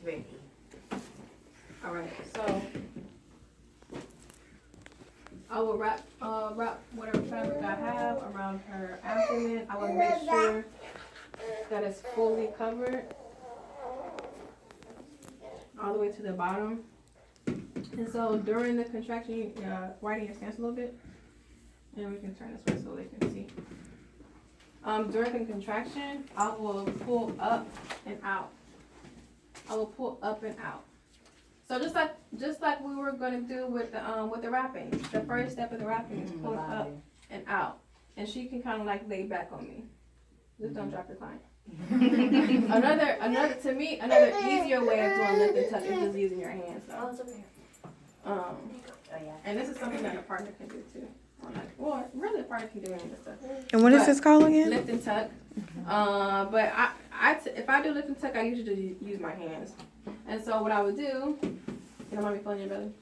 Ready. All right, so I will wrap whatever fabric I have around her abdomen. I will make sure that it's fully covered all the way to the bottom. And so during the contraction, widen your stance a little bit, and we can turn this way so they can see. During the contraction, I will pull up and out. I will pull up and out. So just like we were gonna do with the wrapping. The first step of the wrapping is pulling up and out, and she can kind of like lay back on me. Just don't drop your client. another easier way of doing lift and tuck is just using your hands. Oh, it's over here. And this is something that a partner can do too. Well, really, a partner can do any of this stuff. And what is this called again? Lift and tuck. But if I do lift and tuck, I usually just use my hands. And so what I would do, you don't mind me feeling your belly?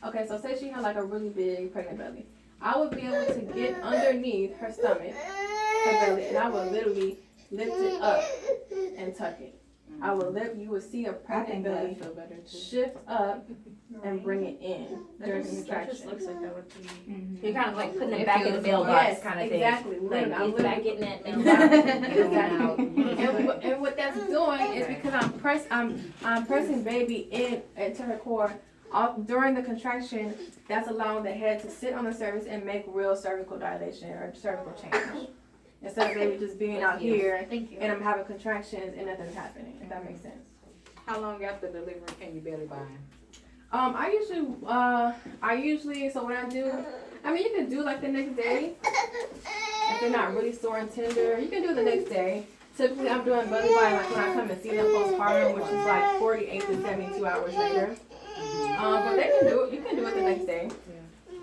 Okay, so say she had like a really big pregnant belly. I would be able to get underneath her stomach, her belly, and I would literally lift it up and tuck it. I would lift, you would see a pregnant belly shift up and bring it in during the contraction. Just looks like that would be. You're kind of like putting it back in the mailbox kind of thing. Exactly. Like I'm it's back in that mailbox. And what that's doing is because I'm pressing baby into her core. During the contraction, that's allowing the head to sit on the cervix and make real cervical dilation or cervical change. Instead of baby just being out here and I'm having contractions and nothing's happening, if that makes sense. How long after delivery can you belly bind? I usually, so what I do, I mean, you can do like the next day. If they're not really sore and tender, you can do the next day. Typically, I'm doing belly bind like when I come and see them postpartum, which is like 48 to 72 hours later. But they can do it. You can do it the next day.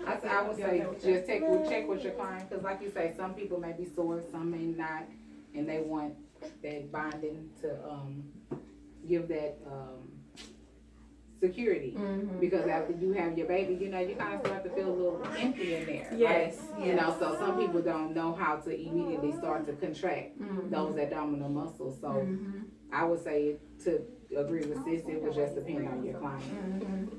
I would say just check with your client, because like you say, some people may be sore, some may not, and they want that binding to give that security. Because after you have your baby, you know, you kind of start to feel a little empty in there. Yes. Right? You know, so some people don't know how to immediately start to contract those abdominal muscles. So I would say to agree with sis, it would just depend on your client.